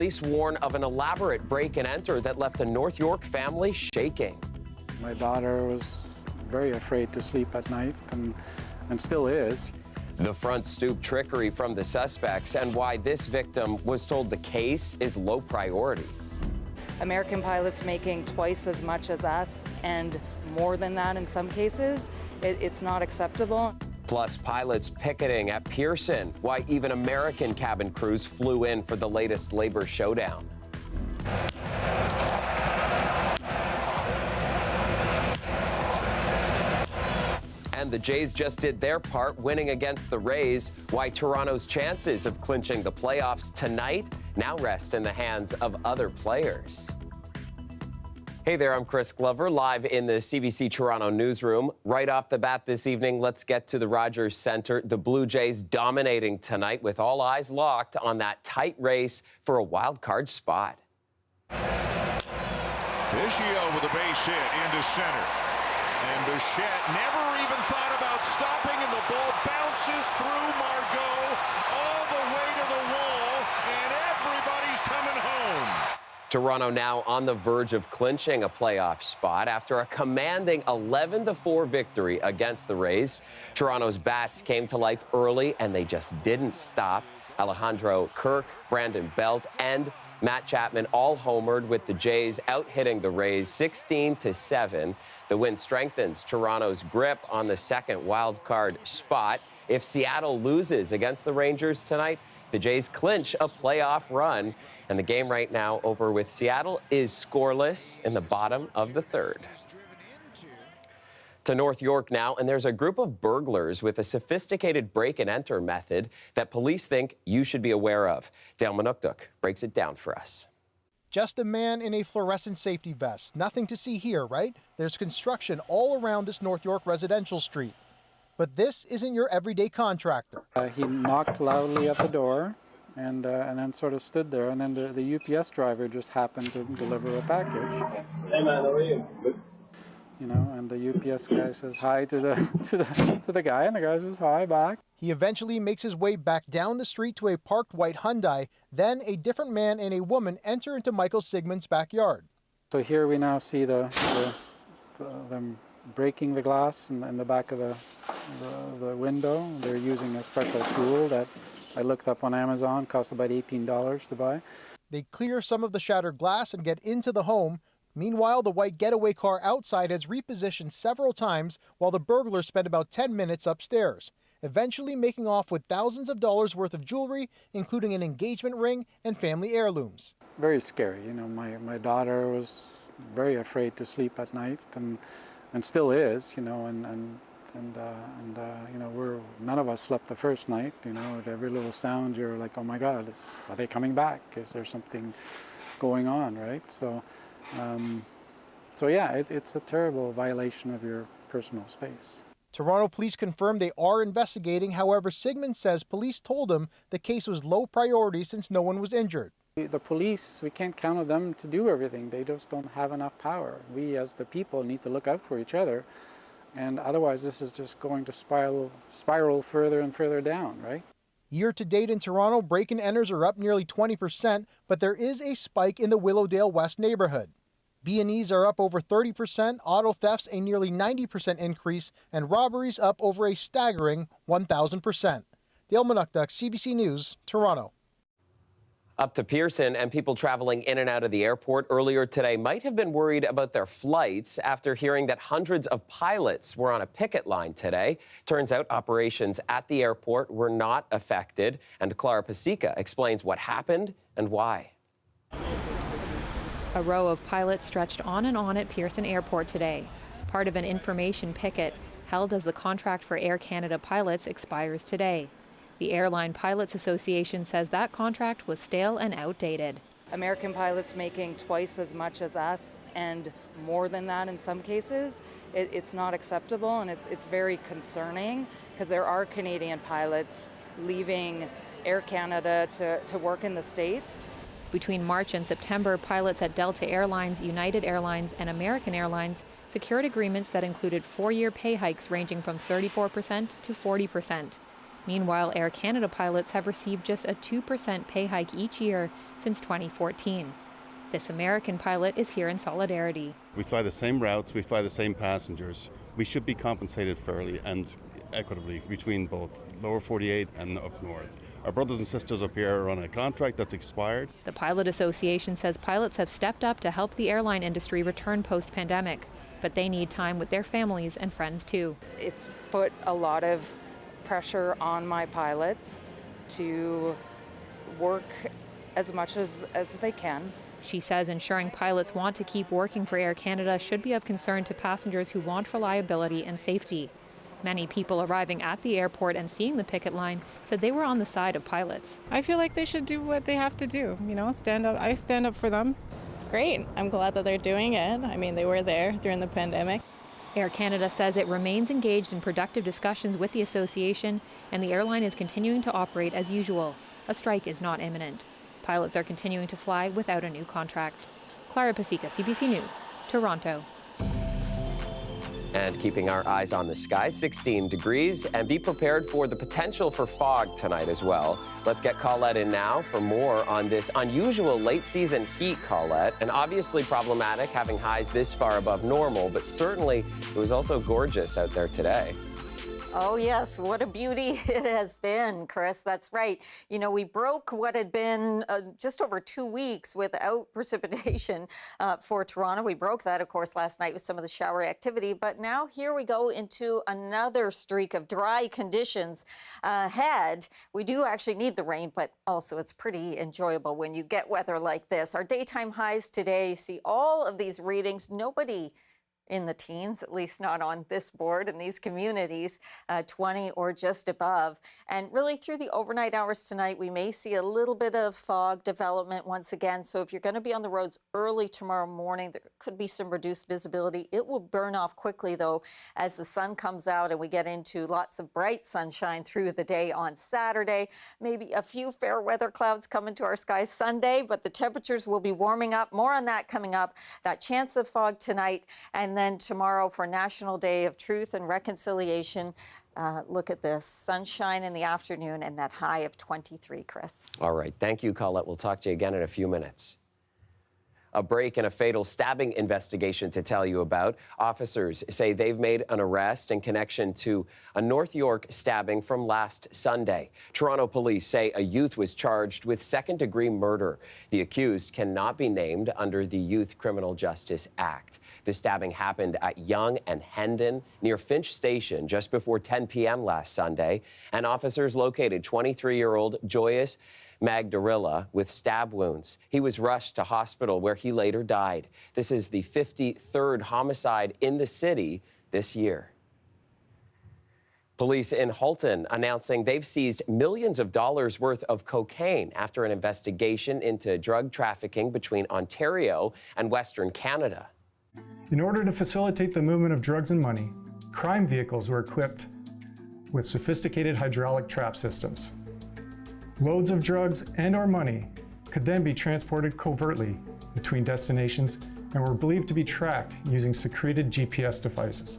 Police warn of an elaborate break-and-enter that left a North York family shaking. My daughter was very afraid to sleep at night and still is. The front stoop trickery from the suspects and why this victim was told the case is low priority. American pilots making twice as much as us and more than that in some cases. It's not acceptable. Plus, pilots picketing at Pearson, why even American cabin crews flew in for the latest labor showdown. And the Jays just did their part, winning against the Rays, why Toronto's chances of clinching the playoffs tonight now rest in the hands of other players. Hey there, I'm Chris Glover, live in the CBC Toronto newsroom. Right off the bat this evening, let's get to the Rogers Centre. The Blue Jays dominating tonight with all eyes locked on that tight race for a wild card spot. Biggio with a base hit into center. And Bichette never even thought about stopping, and the ball bounces through Margot all the way to the wall, and everybody's coming home. Toronto now on the verge of clinching a playoff spot after a commanding 11-4 victory against the Rays. Toronto's bats came to life early, and they just didn't stop. Alejandro Kirk, Brandon Belt, and Matt Chapman all homered, with the Jays out-hitting the Rays 16-7. The win strengthens Toronto's grip on the second wild card spot. If Seattle loses against the Rangers tonight, the Jays clinch a playoff run. And the game right now over with Seattle is scoreless in the bottom of the third. To North York now, and there's a group of burglars with a sophisticated break-and-enter method that police think you should be aware of. Dale Manukduk breaks it down for us. Just a man in a fluorescent safety vest. Nothing to see here, right? There's construction all around this North York residential street. But this isn't your everyday contractor. He knocked loudly at the door and then sort of stood there, and then the UPS driver just happened to deliver a package. Hey man, how are you? Good. You know, and the UPS guy says hi to the guy, and the guy says hi back. He eventually makes his way back down the street to a parked white Hyundai. Then a different man and a woman enter into Michael Sigmund's backyard. So here we now see them breaking the glass in the back of the window. They're using a special tool that I looked up on Amazon, cost about $18 to buy. They clear some of the shattered glass and get into the home. Meanwhile, the white getaway car outside has repositioned several times while the burglars spent about 10 minutes upstairs, eventually making off with thousands of dollars worth of jewelry, including an engagement ring and family heirlooms. Very scary. You know, my daughter was very afraid to sleep at night and still is, you know, and you know, none of us slept the first night. You know, at every little sound, you're like, oh my God, are they coming back? Is there something going on, right? So yeah, it's a terrible violation of your personal space. Toronto police confirm they are investigating. However, Sigmund says police told him the case was low priority since no one was injured. The police, we can't count on them to do everything. They just don't have enough power. We as the people need to look out for each other. And otherwise, this is just going to spiral further and further down, right? Year to date in Toronto, break-and-enters are up nearly 20%, but there is a spike in the Willowdale West neighborhood. B&Es are up over 30%, auto thefts a nearly 90% increase, and robberies up over a staggering 1,000%. Dale Manukduk, CBC News, Toronto. Up to Pearson, and people traveling in and out of the airport earlier today might have been worried about their flights after hearing that hundreds of pilots were on a picket line today. Turns out operations at the airport were not affected, and Clara Pasica explains what happened and why. A row of pilots stretched on and on at Pearson Airport today, part of an information picket held as the contract for Air Canada pilots expires today. The Airline Pilots Association says that contract was stale and outdated. American pilots making twice as much as us and more than that in some cases. It's not acceptable, and it's very concerning because there are Canadian pilots leaving Air Canada to work in the States. Between March and September, pilots at Delta Airlines, United Airlines, and American Airlines secured agreements that included 4-year pay hikes ranging from 34% to 40%. Meanwhile, Air Canada pilots have received just a 2% pay hike each year since 2014. This American pilot is here in solidarity. We fly the same routes, we fly the same passengers. We should be compensated fairly and equitably between both lower 48 and up north. Our brothers and sisters up here are on a contract that's expired. The Pilot Association says pilots have stepped up to help the airline industry return post-pandemic, but they need time with their families and friends too. It's put a lot of pressure on my pilots to work as much as they can. She says ensuring pilots want to keep working for Air Canada should be of concern to passengers who want reliability and safety. Many people arriving at the airport and seeing the picket line said they were on the side of pilots. I feel like they should do what they have to do, stand up. I stand up for them. It's great. I'm glad that they're doing it. I mean, they were there during the pandemic. Air Canada says it remains engaged in productive discussions with the association, and the airline is continuing to operate as usual. A strike is not imminent. Pilots are continuing to fly without a new contract. Clara Pasica, CBC News, Toronto. And keeping our eyes on the sky, 16 degrees, and be prepared for the potential for fog tonight as well. Let's get Colette in now for more on this unusual late season heat, Colette, and obviously problematic having highs this far above normal, but certainly it was also gorgeous out there today. Oh, yes. What a beauty it has been, Chris. That's right. We broke what had been just over 2 weeks without precipitation for Toronto. We broke that, of course, last night with some of the shower activity. But now here we go into another streak of dry conditions ahead. We do actually need the rain, but also it's pretty enjoyable when you get weather like this. Our daytime highs today, you see all of these readings. Nobody in the teens, at least not on this board in these communities, 20 or just above. And really through the overnight hours tonight, we may see a little bit of fog development once again. So if you're going to be on the roads early tomorrow morning, there could be some reduced visibility. It will burn off quickly, though, as the sun comes out and we get into lots of bright sunshine through the day on Saturday. Maybe a few fair weather clouds come into our skies Sunday, but the temperatures will be warming up. More on that coming up. That chance of fog tonight, and then tomorrow for National Day of Truth and Reconciliation. Look at this, sunshine in the afternoon and that high of 23, Chris. All right, thank you, Colette. We'll talk to you again in a few minutes. A break in a fatal stabbing investigation to tell you about. Officers say they've made an arrest in connection to a North York stabbing from last Sunday. Toronto police say a youth was charged with second-degree murder. The accused cannot be named under the Youth Criminal Justice Act. The stabbing happened at Yonge and Hendon near Finch Station just before 10 p.m. last Sunday, and officers located 23-year-old Joyous Magdarilla with stab wounds. He was rushed to hospital where he later died. This is the 53rd homicide in the city this year. Police in Halton announcing they've seized millions of dollars worth of cocaine after an investigation into drug trafficking between Ontario and Western Canada. In order to facilitate the movement of drugs and money, crime vehicles were equipped with sophisticated hydraulic trap systems. Loads of drugs and/or money could then be transported covertly between destinations and were believed to be tracked using secreted GPS devices.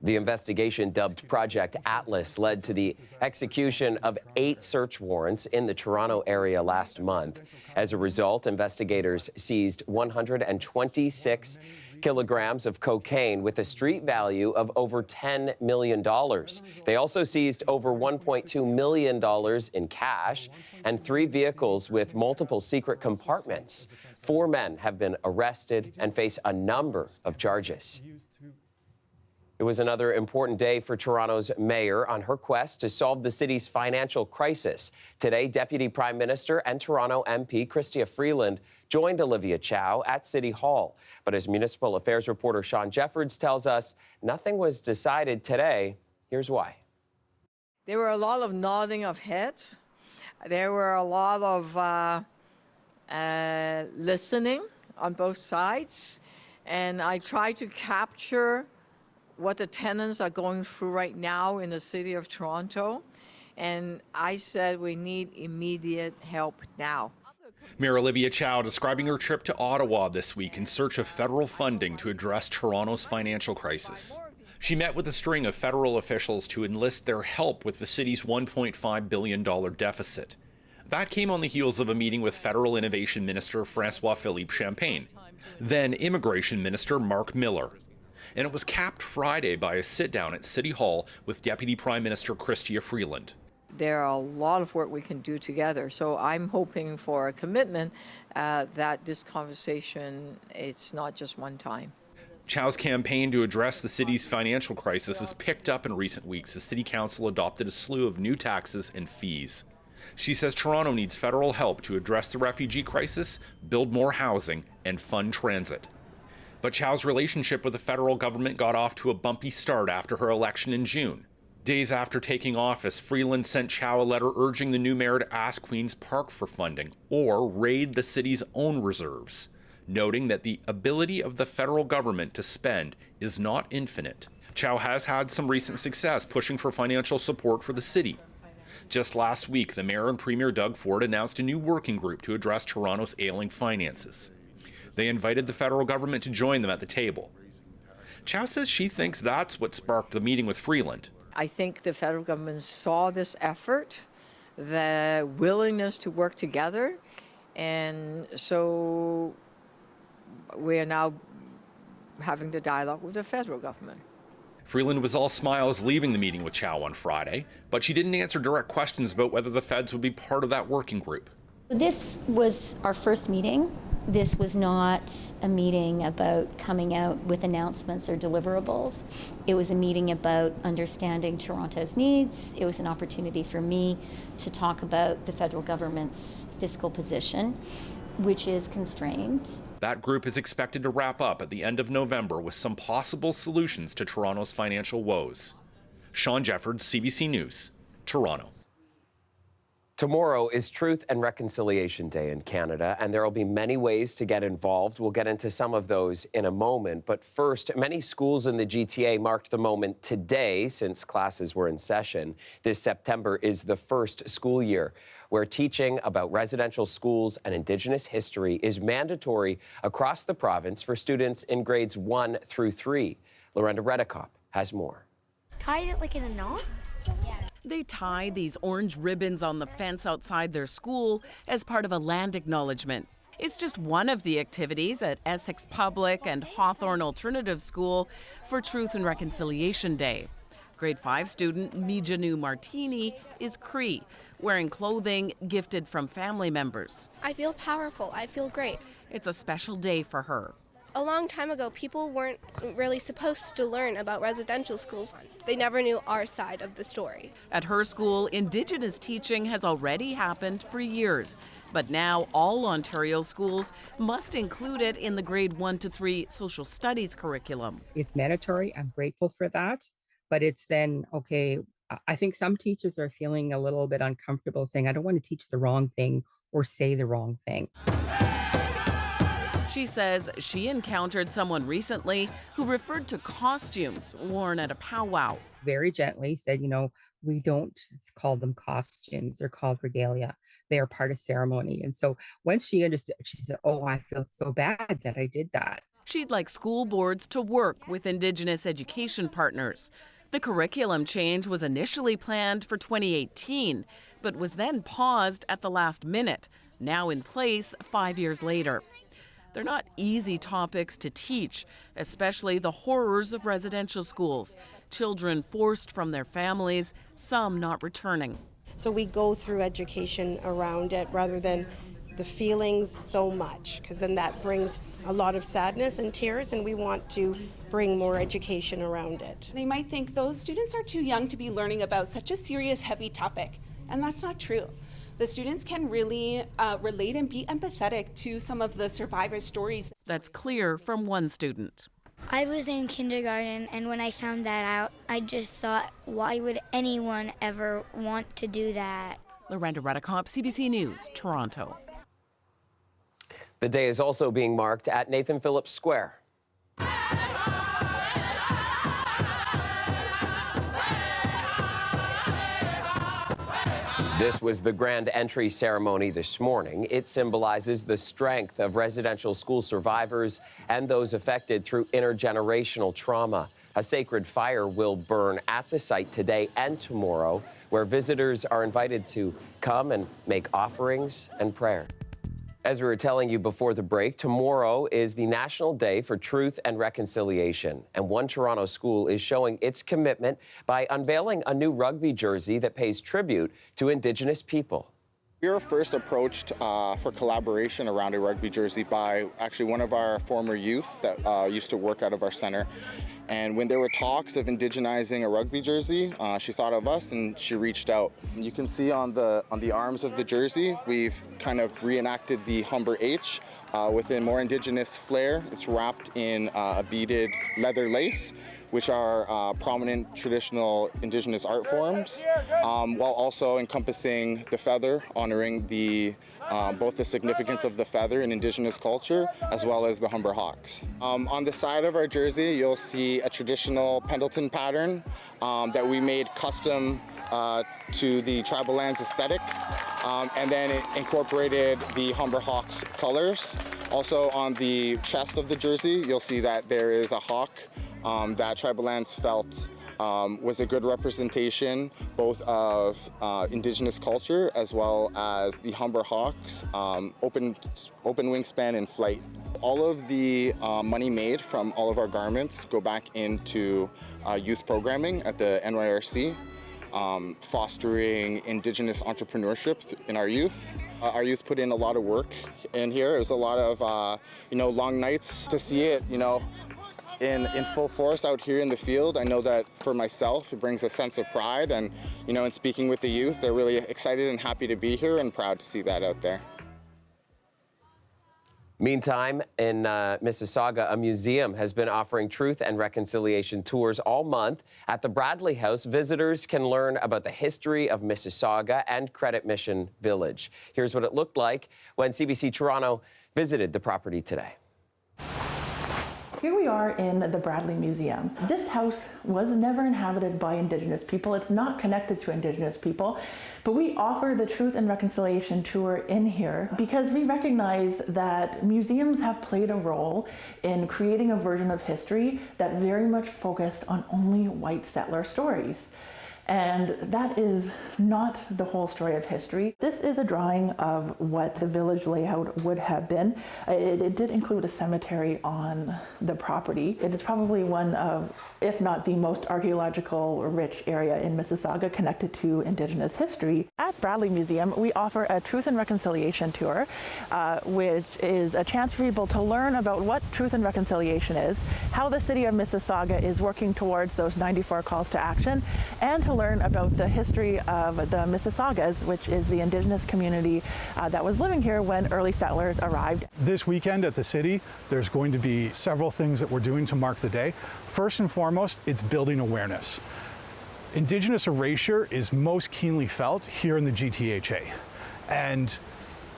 The investigation, dubbed Project Atlas, led to the execution of 8 search warrants in the Toronto area last month. As a result, investigators seized 126 kilograms of cocaine with a street value of over $10 million. They also seized over $1.2 million in cash and 3 vehicles with multiple secret compartments. 4 men have been arrested and face a number of charges. It was another important day for Toronto's mayor on her quest to solve the city's financial crisis. Today, Deputy Prime Minister and Toronto MP Chrystia Freeland joined Olivia Chow at City Hall. But as Municipal Affairs reporter Sean Jeffords tells us, nothing was decided today. Here's why. There were a lot of nodding of heads. There were a lot of listening on both sides. And I tried to capture what the tenants are going through right now in the city of Toronto. And I said we need immediate help now. Mayor Olivia Chow describing her trip to Ottawa this week in search of federal funding to address Toronto's financial crisis. She met with a string of federal officials to enlist their help with the city's $1.5 billion deficit. That came on the heels of a meeting with Federal Innovation Minister Francois-Philippe Champagne, then Immigration Minister Mark Miller. And it was capped Friday by a sit-down at City Hall with Deputy Prime Minister Chrystia Freeland. There are a lot of work we can do together, so I'm hoping for a commitment that this conversation, it's not just one time. Chow's campaign to address the city's financial crisis has picked up in recent weeks as City Council adopted a slew of new taxes and fees. She says Toronto needs federal help to address the refugee crisis, build more housing, and fund transit. But Chow's relationship with the federal government got off to a bumpy start after her election in June. Days after taking office, Freeland sent Chow a letter urging the new mayor to ask Queen's Park for funding or raid the city's own reserves, noting that the ability of the federal government to spend is not infinite. Chow has had some recent success pushing for financial support for the city. Just last week, the mayor and Premier Doug Ford announced a new working group to address Toronto's ailing finances. They invited the federal government to join them at the table. Chow says she thinks that's what sparked the meeting with Freeland. I think the federal government saw this effort, the willingness to work together, and so we are now having the dialogue with the federal government. Freeland was all smiles leaving the meeting with Chow on Friday, but she didn't answer direct questions about whether the feds would be part of that working group. This was our first meeting. This was not a meeting about coming out with announcements or deliverables. It was a meeting about understanding Toronto's needs. It was an opportunity for me to talk about the federal government's fiscal position, which is constrained. That group is expected to wrap up at the end of November with some possible solutions to Toronto's financial woes. Sean Jeffords, CBC News, Toronto. Tomorrow is Truth and Reconciliation Day in Canada, and there will be many ways to get involved. We'll get into some of those in a moment. But first, many schools in the GTA marked the moment today since classes were in session. This September is the first school year where teaching about residential schools and Indigenous history is mandatory across the province for students in grades 1 through 3. Lorenda Redekop has more. Tied it like in a knot? Yeah. They tie these orange ribbons on the fence outside their school as part of a land acknowledgement. It's just one of the activities at Essex Public and Hawthorne Alternative School for Truth and Reconciliation Day. Grade 5 student Mijanu Martini is Cree, wearing clothing gifted from family members. I feel powerful. I feel great. It's a special day for her. A long time ago, people weren't really supposed to learn about residential schools. They never knew our side of the story. At her school, Indigenous teaching has already happened for years. But now all Ontario schools must include it in the grade 1 to 3 social studies curriculum. It's mandatory. I'm grateful for that. But it's then, okay, I think some teachers are feeling a little bit uncomfortable saying, I don't want to teach the wrong thing or say the wrong thing. She says she encountered someone recently who referred to costumes worn at a powwow. Very gently said, we don't call them costumes. They're called regalia. They are part of ceremony. And so once she understood, she said, oh, I feel so bad that I did that. She'd like school boards to work with Indigenous education partners. The curriculum change was initially planned for 2018, but was then paused at the last minute, now in place 5 years later. They're not easy topics to teach, especially the horrors of residential schools, children forced from their families, some not returning. So we go through education around it rather than the feelings so much, because then that brings a lot of sadness and tears, and we want to bring more education around it. They might think those students are too young to be learning about such a serious, heavy topic, and that's not true. The students can really relate and be empathetic to some of the survivors' stories. That's clear from one student. I was in kindergarten, and when I found that out, I just thought, why would anyone ever want to do that? Lorenda Redekop, CBC News, Toronto. The day is also being marked at Nathan Phillips Square. This was the grand entry ceremony this morning. It symbolizes the strength of residential school survivors and those affected through intergenerational trauma. A sacred fire will burn at the site today and tomorrow, where visitors are invited to come and make offerings and prayer. As we were telling you before the break, tomorrow is the National Day for Truth and Reconciliation, and one Toronto school is showing its commitment by unveiling a new rugby jersey that pays tribute to Indigenous people. We were first approached for collaboration around a rugby jersey by actually one of our former youth that used to work out of our center. And when there were talks of indigenizing a rugby jersey, she thought of us and she reached out. You can see on the arms of the jersey, we've kind of reenacted the Humber H with a more indigenous flair. It's wrapped in a beaded leather lace, which are prominent traditional indigenous art forms, while also encompassing the feather, honoring both the significance of the feather in indigenous culture, as well as the Humber Hawks. On the side of our jersey, you'll see a traditional Pendleton pattern that we made custom to the tribal lands aesthetic, and then it incorporated the Humber Hawks colors. Also on the chest of the jersey, you'll see that there is a hawk that Tribal Lands felt was a good representation both of Indigenous culture as well as the Humber Hawks, open wingspan and flight. All of the money made from all of our garments go back into youth programming at the NYRC, fostering Indigenous entrepreneurship in our youth. Our youth put in a lot of work in here. It was a lot of long nights to see it, in full force out here in the field. I know that for myself, it brings a sense of pride, and in speaking with the youth, they're really excited and happy to be here and proud to see that out there. Meantime, in Mississauga, a museum has been offering truth and reconciliation tours all month. At the Bradley House, visitors can learn about the history of Mississauga and Credit Mission Village. Here's what it looked like when CBC Toronto visited the property today. Here we are in the Bradley Museum. This house was never inhabited by Indigenous people. It's not connected to Indigenous people, but we offer the Truth and Reconciliation tour in here because we recognize that museums have played a role in creating a version of history that very much focused on only white settler stories. And that is not the whole story of history. This is a drawing of what the village layout would have been. It did include a cemetery on the property. It is probably one of, if not the most archaeological rich area in Mississauga connected to Indigenous history. At Bradley Museum, we offer a Truth and Reconciliation tour, which is a chance for people to learn about what Truth and Reconciliation is, how the city of Mississauga is working towards those 94 calls to action, and to learn about the history of the Mississaugas, which is the Indigenous community that was living here when early settlers arrived. This weekend at the city, there's going to be several things that we're doing to mark the day. First and foremost, it's building awareness. Indigenous erasure is most keenly felt here in the GTHA. And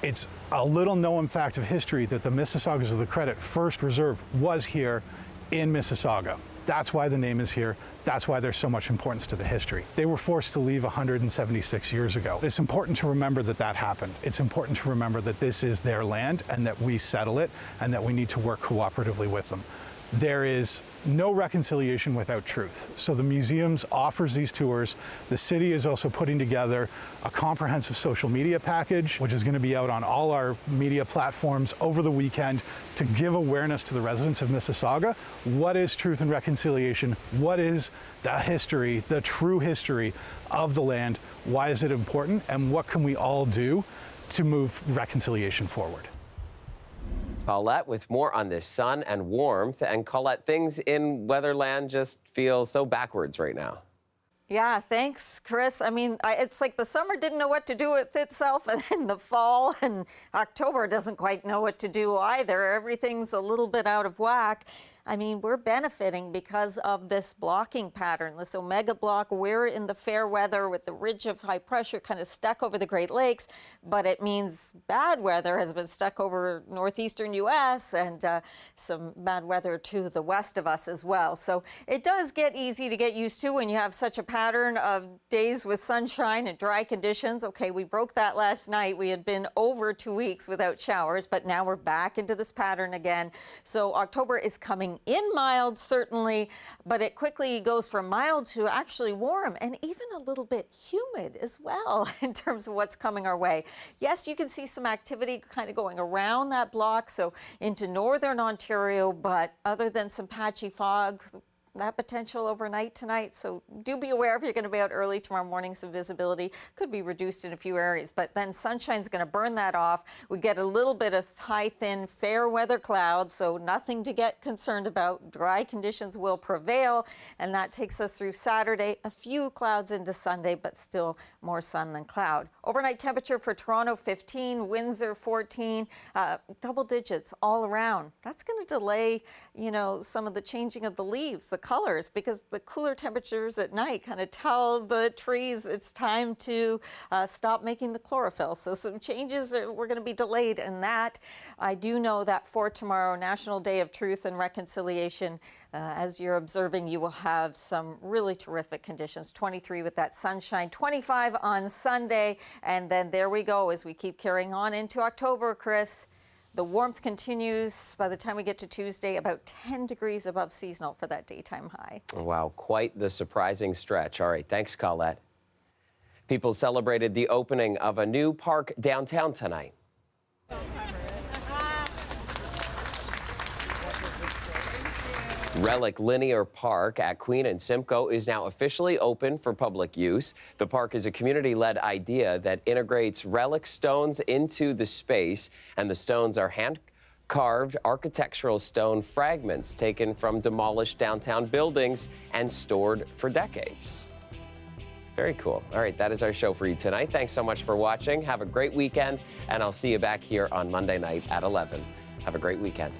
it's a little known fact of history that the Mississaugas of the Credit First Reserve was here in Mississauga. That's why the name is here. That's why there's so much importance to the history. They were forced to leave 176 years ago. It's important to remember that that happened. It's important to remember that this is their land and that we settle it and that we need to work cooperatively with them. There is no reconciliation without truth. So the museum offers these tours. The city is also putting together a comprehensive social media package, which is going to be out on all our media platforms over the weekend to give awareness to the residents of Mississauga. What is truth and reconciliation? What is the history, the true history of the land? Why is it important? And what can we all do to move reconciliation forward? Colette with more on this sun and warmth. And Colette, things in Weatherland just feel so backwards right now. Yeah, thanks, Chris. I mean, it's like the summer didn't know what to do with itself, and then the fall and October doesn't quite know what to do either. Everything's a little bit out of whack. I mean, we're benefiting because of this blocking pattern, this omega block. We're in the fair weather with the ridge of high pressure kind of stuck over the Great Lakes, but it means bad weather has been stuck over northeastern U.S. and some bad weather to the west of us as well. So it does get easy to get used to when you have such a pattern of days with sunshine and dry conditions. Okay, we broke that last night. We had been over 2 weeks without showers, but now we're back into this pattern again. So October is coming starting in mild, certainly, but it quickly goes from mild to actually warm and even a little bit humid as well in terms of what's coming our way. Yes, you can see some activity kind of going around that block, so into northern Ontario, but other than some patchy fog, that potential overnight tonight. So do be aware if you're going to be out early tomorrow morning, some visibility could be reduced in a few areas, but then sunshine's going to burn that off. We get a little bit of high, thin, fair weather clouds, so nothing to get concerned about. Dry conditions will prevail, and that takes us through Saturday. A few clouds into Sunday, but still more sun than cloud. Overnight temperature for Toronto 15, Windsor 14, double digits all around. That's going to delay, you know, some of the changing of the leaves, the colors, because the cooler temperatures at night kind of tell the trees it's time to stop making the chlorophyll. So some changes we're going to be delayed in that. I do know that for tomorrow, National Day of Truth and Reconciliation, as you're observing, you will have some really terrific conditions. 23 with that sunshine, 25 on Sunday, and then there we go as we keep carrying on into October, Chris. The warmth continues by the time we get to Tuesday, about 10 degrees above seasonal for that daytime high. Wow, quite the surprising stretch. All right, thanks, Colette. People celebrated the opening of a new park downtown tonight. Relic Linear Park at Queen and Simcoe is now officially open for public use. The park is a community-led idea that integrates relic stones into the space, and the stones are hand-carved architectural stone fragments taken from demolished downtown buildings and stored for decades. Very cool. All right, that is our show for you tonight. Thanks so much for watching. Have a great weekend, and I'll see you back here on Monday night at 11. Have a great weekend.